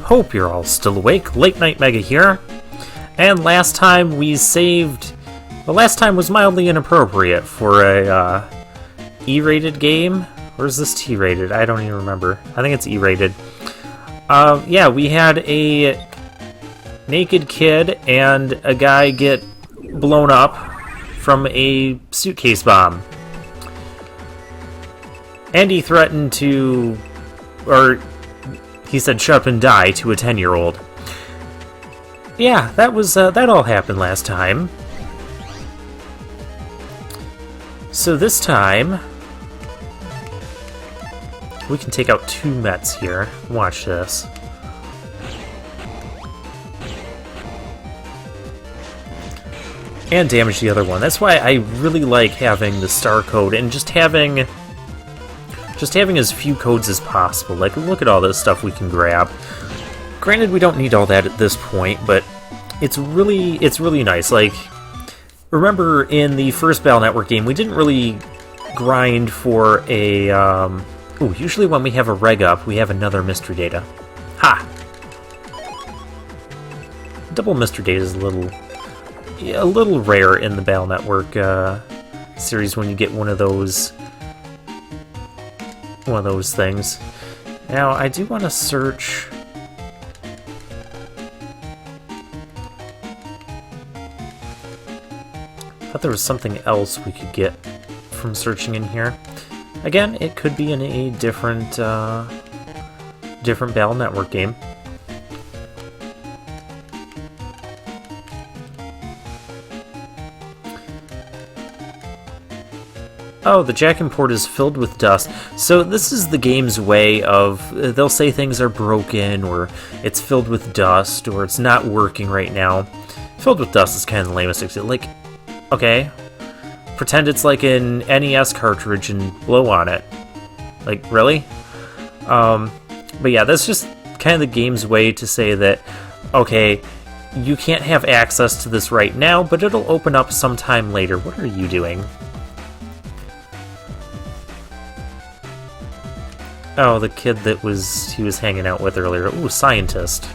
Hope you're all still awake. Late Night Mega here. And last time we saved... Well, last time was mildly inappropriate for a E-rated game. Or is this T-rated? I don't even remember. I think it's E-rated. Yeah, we had a naked kid and a guy get blown up from a suitcase bomb. And he threatened to... Or... He said, "Shut up and die," to a 10-year-old. Yeah, that all happened last time. So this time, we can take out 2 Mets here. Watch this. And damage the other one. That's why I really like having the star code and just having as few codes as possible. Like, look at all this stuff we can grab. Granted, we don't need all that at this point, but it's really nice. Like, remember in the first Battle Network game, we didn't really grind for a... usually when we have a reg up, we have another mystery data. Ha! Double mystery data is a little rare in the Battle Network series when you get one of those things. Now, I do want to search... I thought there was something else we could get from searching in here. Again, it could be in a different Battle Network game. Oh, the jack and port is filled with dust. So this is the game's way of... They'll say things are broken, or it's filled with dust, or it's not working right now. Filled with dust is kind of the lamest. Like, okay, pretend it's like an NES cartridge and blow on it. Like, really? But yeah, that's just kind of the game's way to say that, okay, you can't have access to this right now, but it'll open up sometime later. What are you doing? Oh, the kid that he was hanging out with earlier. Ooh, scientist.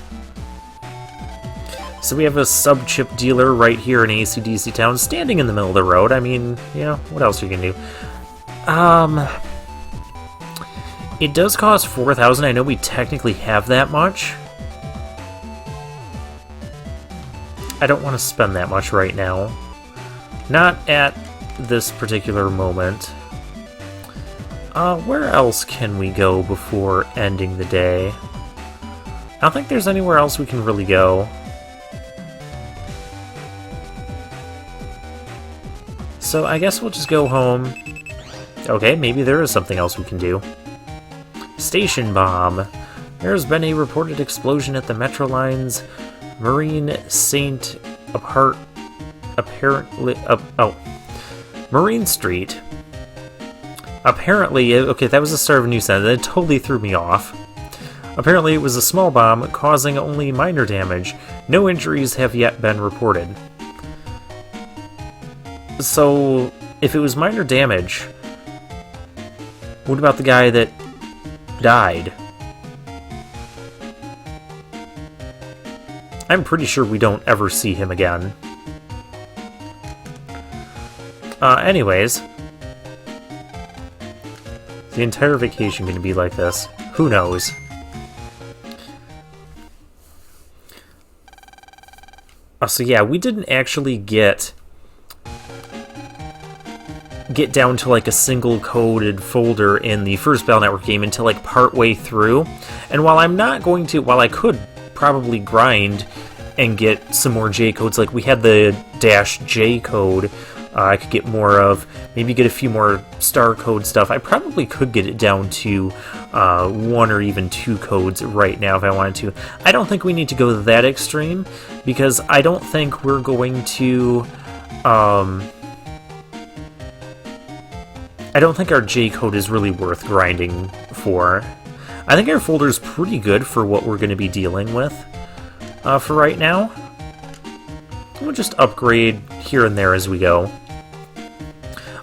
So we have a sub-chip dealer right here in AC/DC Town, standing in the middle of the road. I mean, you know, what else are you gonna do? It does cost 4,000. I know we technically have that much. I don't want to spend that much right now. Not at this particular moment. Where else can we go before ending the day? I don't think there's anywhere else we can really go. So I guess we'll just go home. Okay, maybe there is something else we can do. Station bomb. There has been a reported explosion at the Metro Line's Marine Saint Marine Street. Apparently, okay, that was the start of a new sentence. It totally threw me off. Apparently, it was a small bomb causing only minor damage. No injuries have yet been reported. So, if it was minor damage, what about the guy that died? I'm pretty sure we don't ever see him again. Anyways... The entire vacation going to be like this? Who knows? So yeah, we didn't actually get down to like a single coded folder in the first Battle Network game until like part way through. And while I could probably grind and get some more J codes, like we had the -J code. I could get more of, maybe get a few more star code stuff. I probably could get it down to 1 or even 2 codes right now if I wanted to. I don't think we need to go that extreme, because I don't think we're going to... I don't think our J code is really worth grinding for. I think our folder is pretty good for what we're going to be dealing with for right now. We'll just upgrade here and there as we go.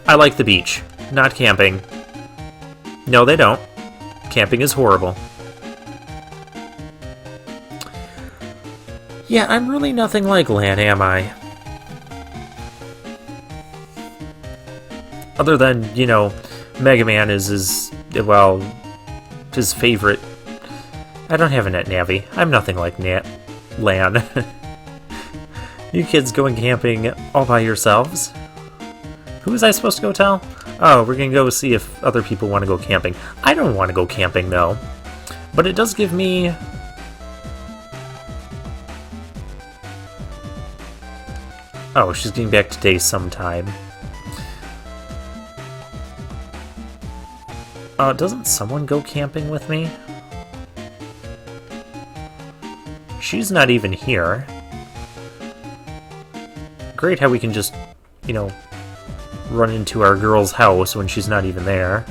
I like the beach. Not camping. No, they don't. Camping is horrible. Yeah, I'm really nothing like Lan, am I? Other than, you know, Mega Man is his, well, his favorite. I don't have a net Navi. I'm nothing like Lan. You kids going camping all by yourselves? Who was I supposed to go tell? Oh, we're gonna go see if other people want to go camping. I don't want to go camping, though. But it does give me... Oh, she's getting back today sometime. Doesn't someone go camping with me? She's not even here. Great how we can just, you know, run into our girl's house when she's not even there.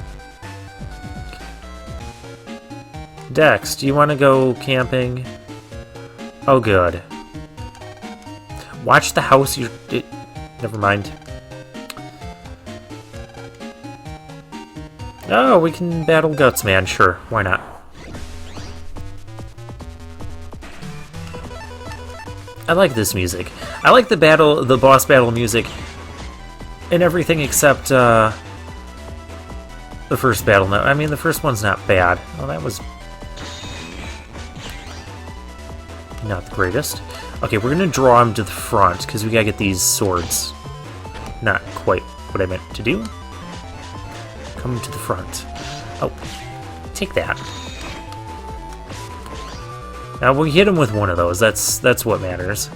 Dex, do you want to go camping? Oh, good. Watch the house you're... Never mind. Oh, we can battle Guts Man, sure. Why not? I like this music. I like the boss battle music and everything except the first battle. No, I mean, the first one's not bad. Well, that was not the greatest. Okay, we're gonna draw him to the front because we gotta get these swords. Not quite what I meant to do. Come to the front. Oh, take that. Now we hit him with one of those. That's what matters.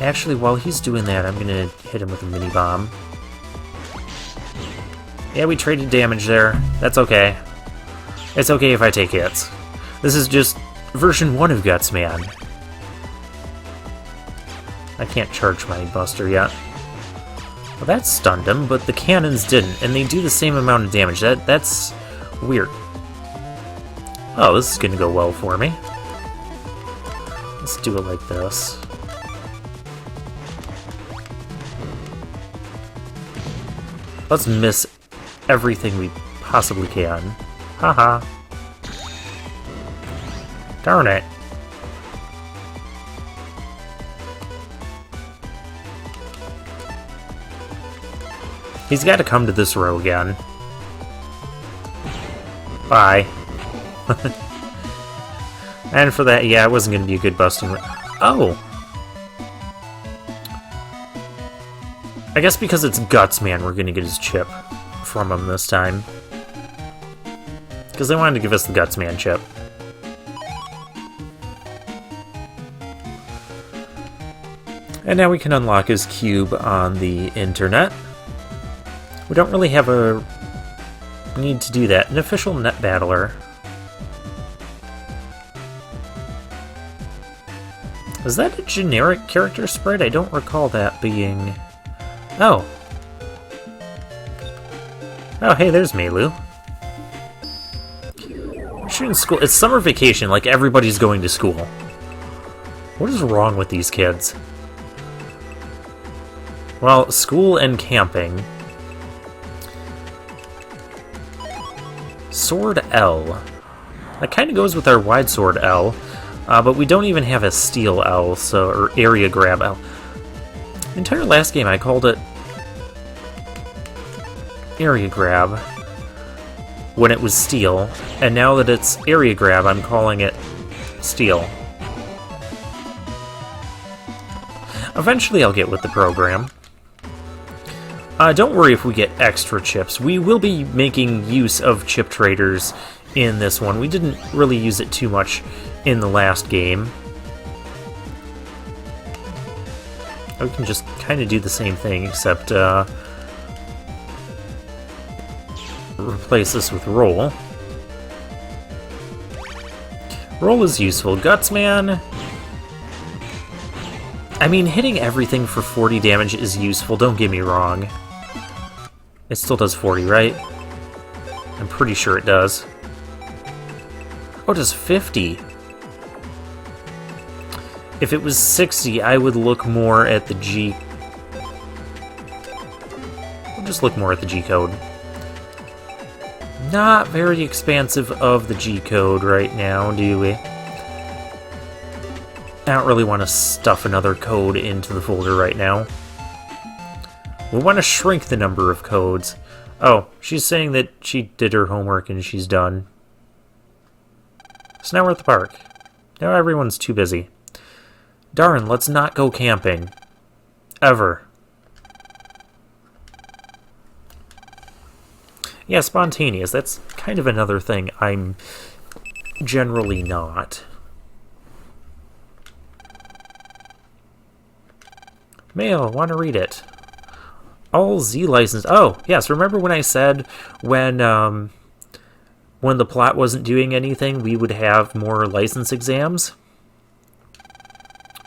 Actually, while he's doing that, I'm gonna hit him with a mini bomb. Yeah, we traded damage there. That's okay. It's okay if I take hits. This is just version 1 of Guts Man. I can't charge my Buster yet. Well, that stunned him, but the cannons didn't, and they do the same amount of damage. That's weird. Oh, this is gonna go well for me. Let's do it like this. Let's miss everything we possibly can. Haha. Darn it. He's got to come to this row again. Bye. And for that, yeah, it wasn't going to be a good busting. Oh! I guess because it's Guts Man, we're going to get his chip from him this time. Because they wanted to give us the Guts Man chip. And now we can unlock his cube on the internet. We don't really have a need to do that. An official net battler. Is that a generic character sprite? I don't recall that being... Oh. Oh, hey, there's Meilu. Shooting school. It's summer vacation, like everybody's going to school. What is wrong with these kids? Well, school and camping. Sword L. That kind of goes with our wide sword L. But we don't even have a steel L, so, or area grab L. The entire last game I called it area grab when it was steel, and now that it's area grab, I'm calling it steel. Eventually I'll get with the program. Don't worry if we get extra chips. We will be making use of chip traders in this one. We didn't really use it too much in the last game. We can just kind of do the same thing, except replace this with roll. Roll is useful. Guts Man. I mean, hitting everything for 40 damage is useful, don't get me wrong. It still does 40, right? I'm pretty sure it does. Oh, it does 50. If it was 60, I would look more at the G... We'll just look more at the G code. Not very expansive of the G code right now, do we? I don't really want to stuff another code into the folder right now. We want to shrink the number of codes. Oh, she's saying that she did her homework and she's done. So now we're at the park. Now everyone's too busy. Darn, let's not go camping. Ever. Yeah, spontaneous. That's kind of another thing I'm generally not. Mail, want to read it. All Z license. Oh, yes, remember when I said when the plot wasn't doing anything, we would have more license exams?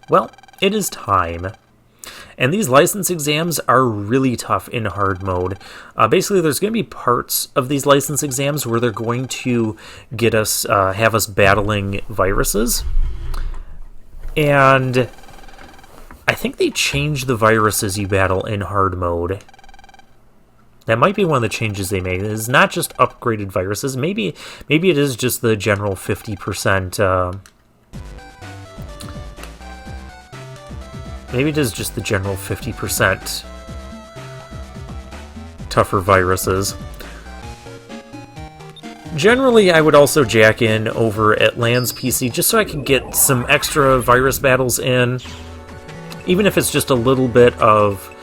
Well, it is time. And these license exams are really tough in hard mode. Basically, there's going to be parts of these license exams where they're going to get us, have us battling viruses. And I think they changed the viruses you battle in hard mode. That might be one of the changes they made. It's not just upgraded viruses. Maybe it is just the general 50%. Maybe it is just the general 50% tougher viruses. Generally, I would also jack in over at Land's PC just so I can get some extra virus battles in. Even if it's just a little bit of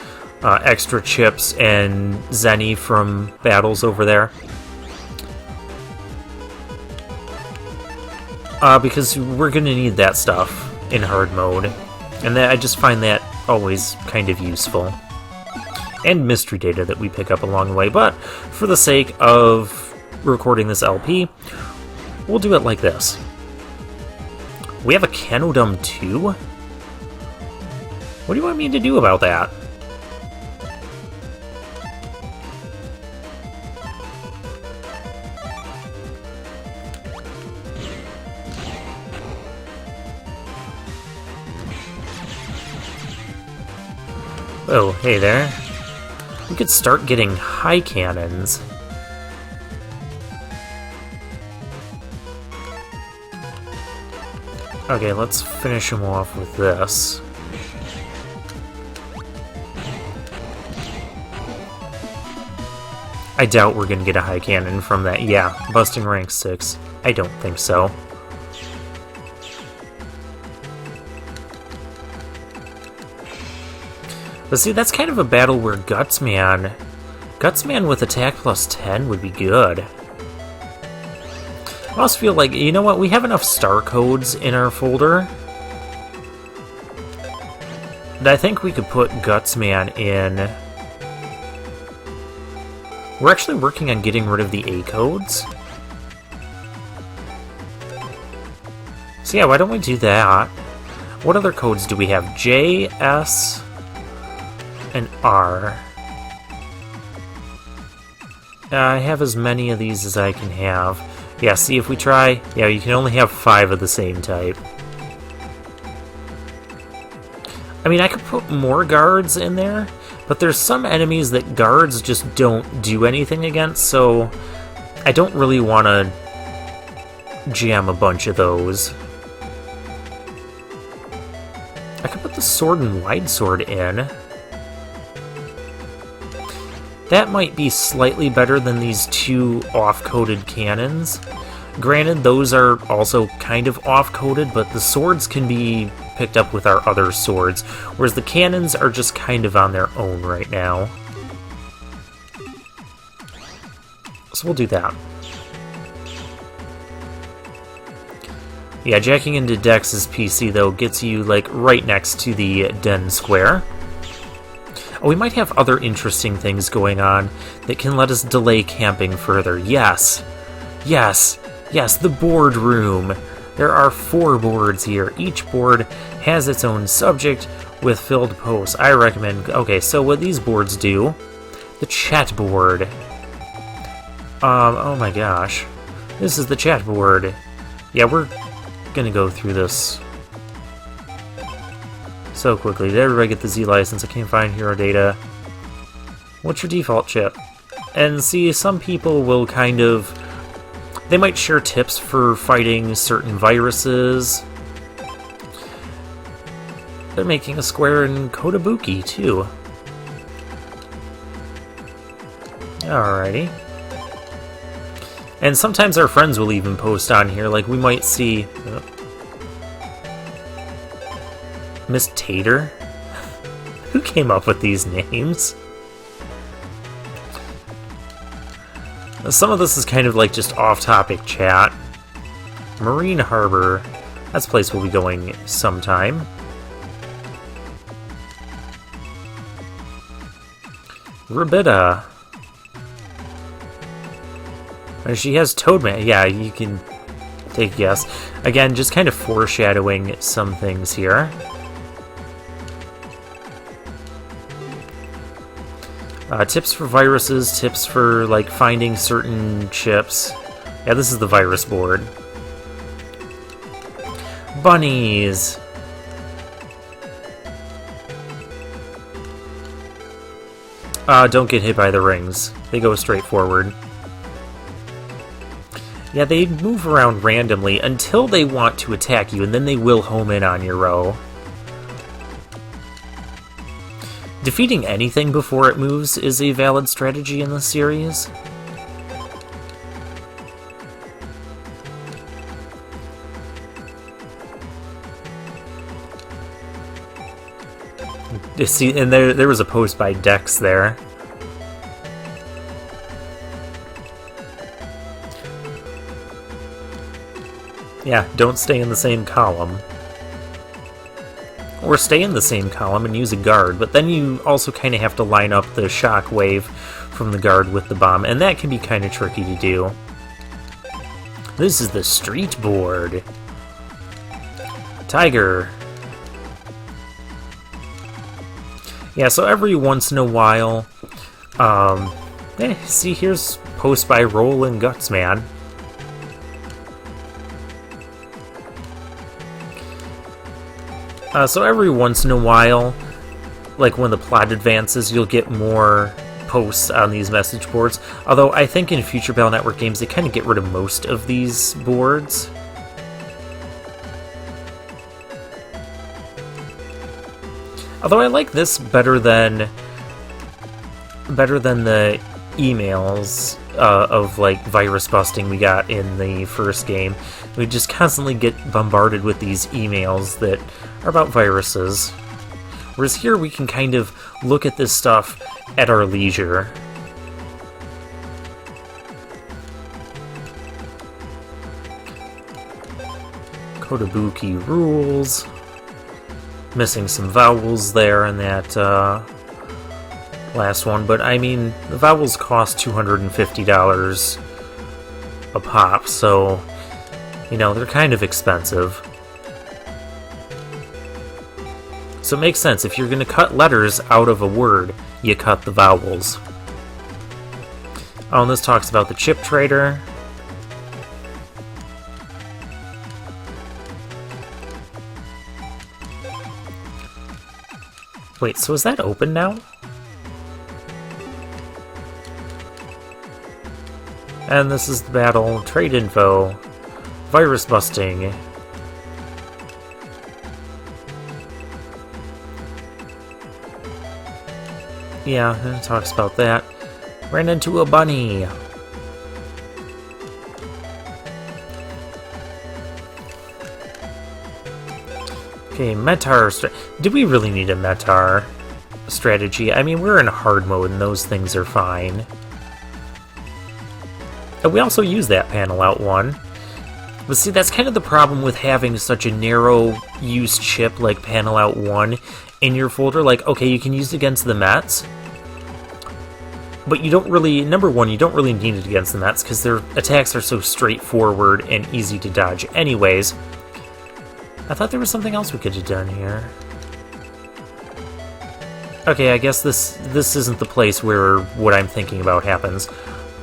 extra chips and Zenny from battles over there. Because we're going to need that stuff in hard mode. And I just find that always kind of useful. And mystery data that we pick up along the way. But for the sake of recording this LP, we'll do it like this. We have a Canodum 2? What do you want me to do about that? Oh, hey there. We could start getting high cannons. Okay, let's finish them off with this. I doubt we're gonna get a high cannon from that. Yeah, busting rank 6. I don't think so. But see, that's kind of a battle where Gutsman with attack plus 10 would be good. I also feel like, you know what, we have enough star codes in our folder that I think we could put Gutsman in. We're actually working on getting rid of the A codes. So yeah, why don't we do that? What other codes do we have? J, S, and R. I have as many of these as I can have. Yeah, see if we try... Yeah, you can only have 5 of the same type. I mean, I could put more guards in there, but there's some enemies that guards just don't do anything against, so I don't really want to jam a bunch of those. I could put the sword and wide sword in. That might be slightly better than these 2 off-coded cannons. Granted, those are also kind of off-coded, but the swords can be picked up with our other swords, whereas the cannons are just kind of on their own right now. So we'll do that. Yeah, jacking into Dex's PC, though, gets you, like, right next to the Den Square. Oh, we might have other interesting things going on that can let us delay camping further. Yes! Yes! Yes, the board room! There are 4 boards here. Each board has its own subject with filled posts. I recommend... Okay, so what these boards do... The chat board. Oh my gosh. This is the chat board. Yeah, we're gonna go through this so quickly. Did everybody get the Z license? I can't find hero data. What's your default chip? And see, some people will kind of... They might share tips for fighting certain viruses. They're making a square in Kotobuki, too. Alrighty. And sometimes our friends will even post on here, like we might see... Miss Tater? Who came up with these names? Some of this is kind of like just off-topic chat. Marine Harbor. That's a place we'll be going sometime. Rabida. She has Toadman. Yeah, you can take a guess. Again, just kind of foreshadowing some things here. Tips for viruses, tips for, like, finding certain chips. Yeah, this is the virus board. Bunnies! Don't get hit by the rings. They go straight forward. Yeah, they move around randomly until they want to attack you, and then they will home in on your row. Defeating anything before it moves is a valid strategy in this series. See, and there was a post by Dex there. Yeah, don't stay in the same column. Or stay in the same column and use a guard, but then you also kind of have to line up the shockwave from the guard with the bomb, and that can be kind of tricky to do. This is the street board. Tiger. Yeah, so every once in a while, see, here's post by Roll and Gutsman. So every once in a while, like when the plot advances, you'll get more posts on these message boards. Although I think in future Battle Network games, they kind of get rid of most of these boards. Although I like this better than the emails of like virus busting we got in the first game. We just constantly get bombarded with these emails that are about viruses. Whereas here we can kind of look at this stuff at our leisure. Kotobuki rules. Missing some vowels there in that last one, but I mean, the vowels cost $250 a pop, so, you know, they're kind of expensive. So it makes sense, if you're going to cut letters out of a word, you cut the vowels. Oh, and this talks about the chip trader. Wait, so is that open now? And this is the battle, trade info, virus busting. Yeah, it talks about that. Ran into a bunny. Okay, Metar. Do we really need a Metar strategy? I mean, we're in hard mode and those things are fine. And we also use that panel out one. But see, that's kind of the problem with having such a narrow use chip like panel out one in your folder. Like, okay, you can use it against the Mets, but you don't really, number one, you don't really need it against the Mets because their attacks are so straightforward and easy to dodge anyways. I thought there was something else we could have done here. Okay, I guess this isn't the place where what I'm thinking about happens.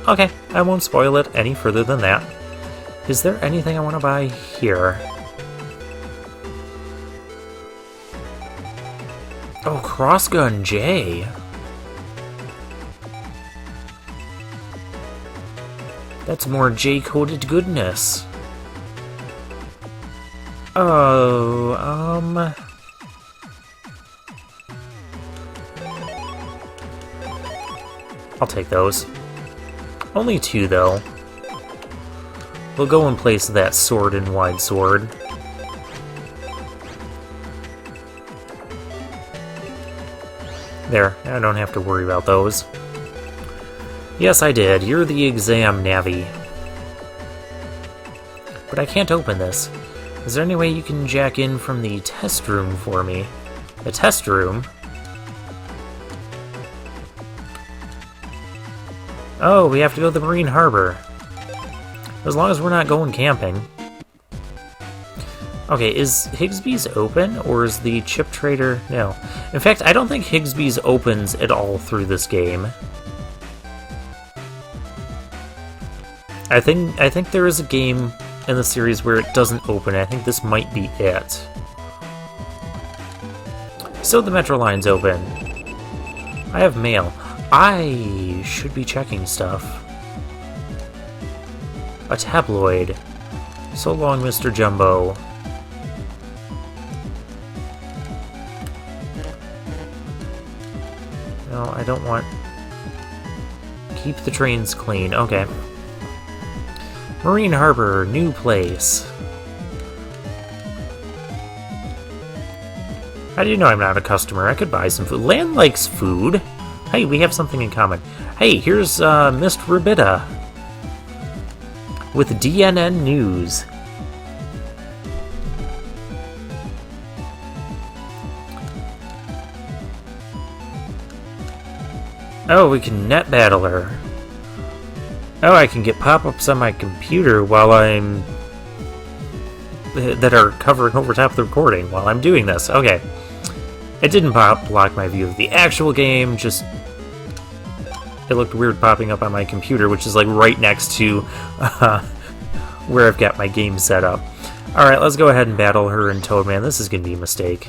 Okay, I won't spoil it any further than that. Is there anything I want to buy here? Oh, Crossgun J. That's more J-coded goodness. Oh, I'll take those. Only 2, though. We'll go in place of that sword and wide sword. There, I don't have to worry about those. Yes, I did. You're the exam navvy. But I can't open this. Is there any way you can jack in from the test room for me? The test room? Oh, we have to go to the Marine Harbor. As long as we're not going camping. Okay, is Higsby's open, or is the chip trader... No. In fact, I don't think Higsby's opens at all through this game. I think there is a game in the series where it doesn't open. I think this might be it. So the Metro line's open. I have mail. I should be checking stuff. A tabloid. So long, Mr. Jumbo. No, I don't want... Keep the trains clean. Okay. Marine Harbor, new place. How do you know I'm not a customer? I could buy some food. Land likes food. Hey, we have something in common. Hey, here's Mr. Rabida with DNN News. Oh, we can net battle her. Oh, I can get pop-ups on my computer while I'm... that are covering over top of the recording while I'm doing this. Okay. It didn't block my view of the actual game, just... It looked weird popping up on my computer, which is like right next to where I've got my game set up. Alright, let's go ahead and battle her and Toadman. This is going to be a mistake.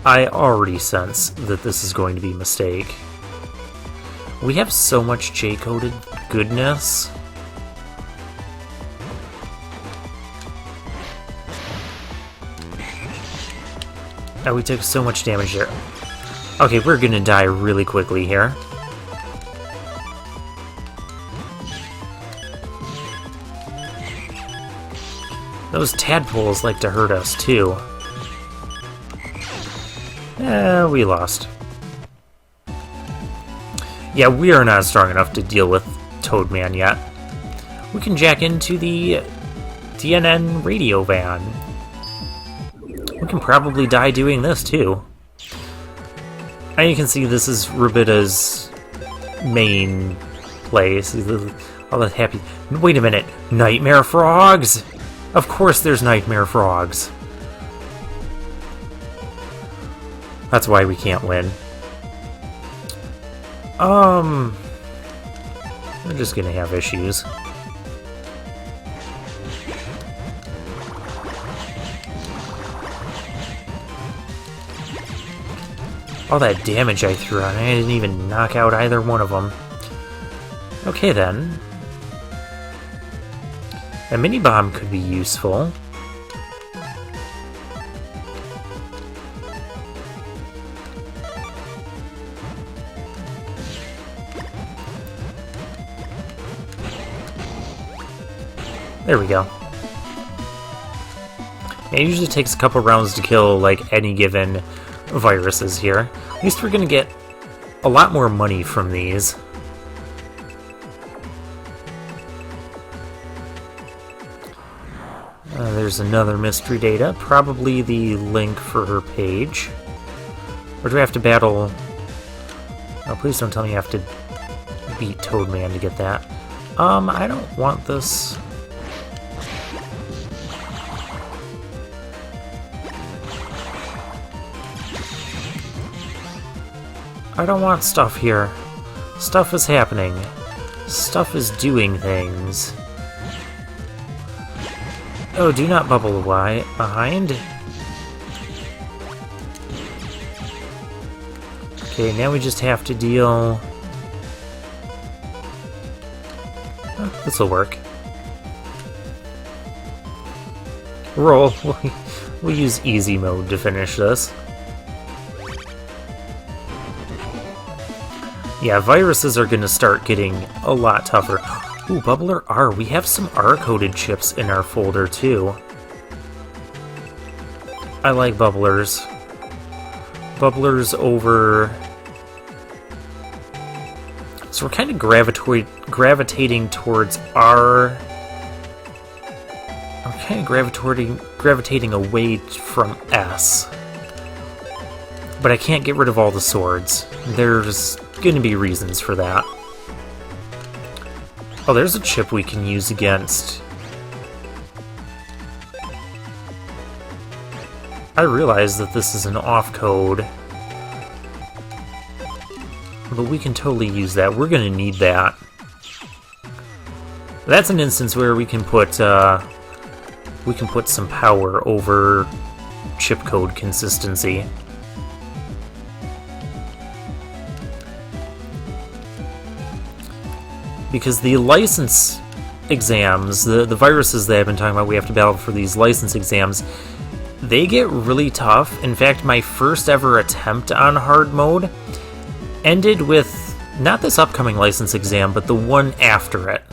I already sense that this is going to be a mistake. We have so much J-coded goodness. Oh, we took so much damage there. Okay, we're gonna die really quickly here. Those tadpoles like to hurt us, too. We lost. Yeah, we are not strong enough to deal with Toadman yet. We can jack into the DNN radio van. We can probably die doing this, too. And you can see this is Rabida's main place. All that happy... Wait a minute! Nightmare frogs?! Of course there's nightmare frogs. That's why we can't win. We're just gonna have issues. All that damage I threw on, I didn't even knock out either one of them. Okay then. A mini bomb could be useful. There we go. It usually takes a couple rounds to kill, like, any given viruses here. At least we're gonna get a lot more money from these. There's another mystery data, probably the link for her page. Or do I have to battle... Oh, please don't tell me you have to beat Toadman to get that. I don't want this... I don't want stuff here. Stuff is happening. Stuff is doing things. Oh, do not bubble away behind. Okay, now we just have to deal... Oh, this'll work. Roll. We'll use easy mode to finish this. Yeah, viruses are gonna start getting a lot tougher. Ooh, Bubbler R. We have some R-coded chips in our folder, too. I like Bubblers. Bubblers over... So we're kind of gravitating towards R. I'm kind of gravitating away from S. But I can't get rid of all the swords. There's going to be reasons for that. Oh, there's a chip we can use against... I realize that this is an off code. But we can totally use that. We're going to need that. That's an instance where we can put some power over chip code consistency. Because the license exams, the viruses that I've been talking about, we have to battle for these license exams, they get really tough. In fact, my first ever attempt on hard mode ended with not this upcoming license exam, but the one after it.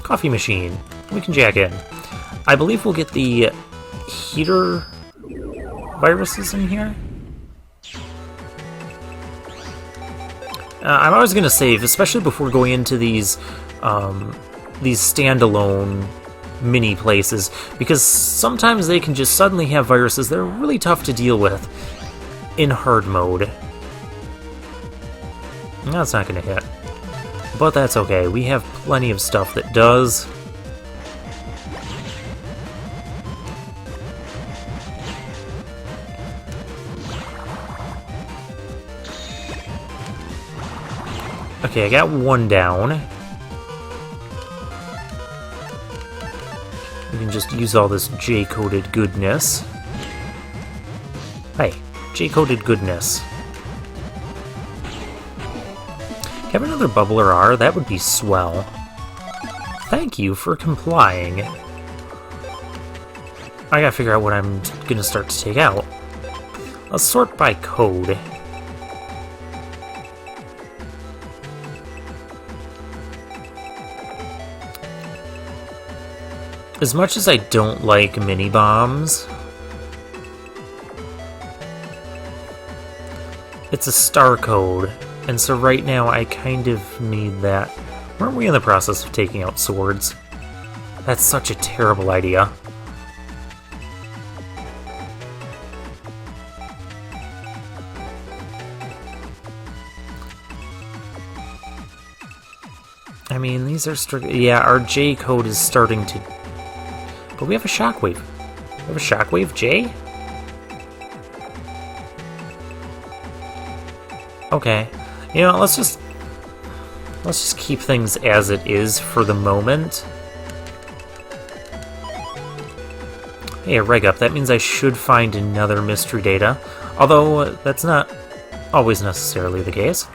Coffee machine. We can jack in. I believe we'll get the heater viruses in here. I'm always going to save, especially before going into these standalone mini places, because sometimes they can just suddenly have viruses that are really tough to deal with in hard mode. That's not going to hit. But that's okay. We have plenty of stuff that does. Okay, I got one down. We can just use all this J-coded goodness. Hey, J-coded goodness. Have another Bubbler R? That would be swell. Thank you for complying. I gotta figure out what I'm gonna start to take out. Let's sort by code. As much as I don't like mini-bombs, it's a star code, and so right now I kind of need that. Weren't we in the process of taking out swords? That's such a terrible idea. I mean, these are yeah, our J code is starting to... But we have a shockwave. We have a shockwave J? Okay. You know, let's just keep things as it is for the moment. Hey, a reg up. That means I should find another mystery data. Although, that's not always necessarily the case.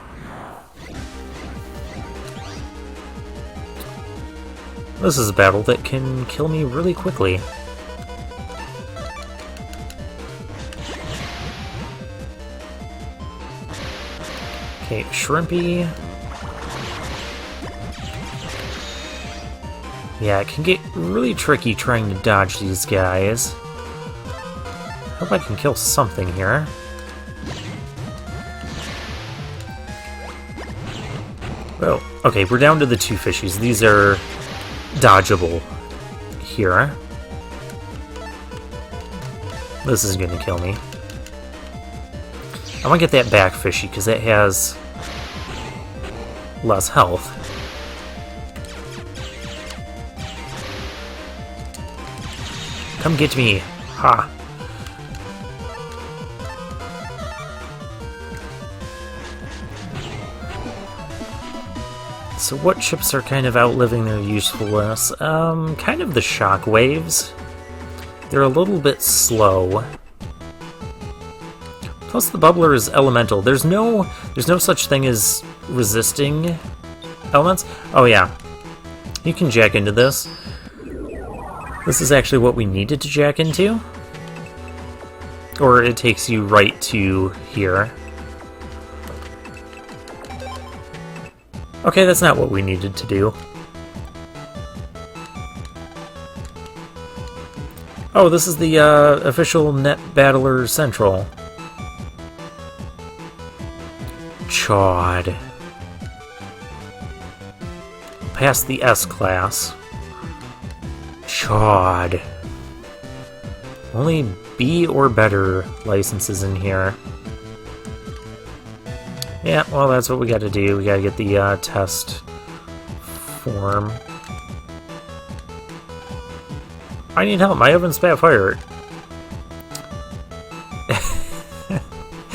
This is a battle that can kill me really quickly. Okay, Shrimpy. Yeah, it can get really tricky trying to dodge these guys. Hope I can kill something here. Oh, okay, we're down to the two fishies. These are dodgeable here. This is going to kill me. I want to get that back fishy because it has less health. Come get me. Ha. So what chips are kind of outliving their usefulness? Kind of the shock waves. They're a little bit slow. Plus the bubbler is elemental. There's no such thing as resisting elements. Oh yeah. You can jack into this. This is actually what we needed to jack into. Or it takes you right to here. Okay, that's not what we needed to do. Oh, this is the official Net Battler Central. Chod. Past the S-Class. Chod. Only B or better licenses in here. Yeah, well, that's what we gotta do. We gotta get the test form. I need help. My oven spat fire.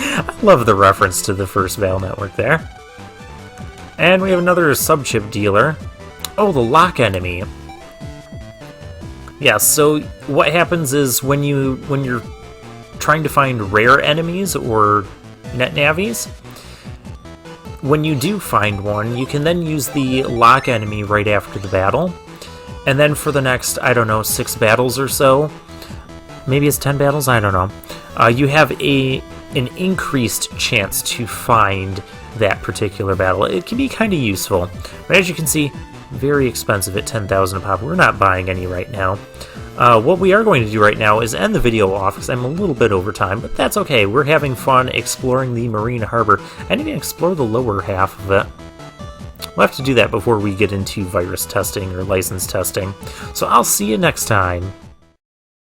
I love the reference to the first Battle Network there. And we have another sub-chip dealer. Oh, the lock enemy. Yeah, so what happens is when you're trying to find rare enemies or net navies, when you do find one, you can then use the lock enemy right after the battle. And then for the next, I don't know, 6 battles or so, maybe it's 10 battles, I don't know, you have an increased chance to find that particular battle. It can be kind of useful. But as you can see, very expensive at 10,000 a pop. We're not buying any right now. What we are going to do right now is end the video off, because I'm a little bit over time, but that's okay. We're having fun exploring the Marine Harbor, and even explore the lower half of it. We'll have to do that before we get into virus testing or license testing. So I'll see you next time.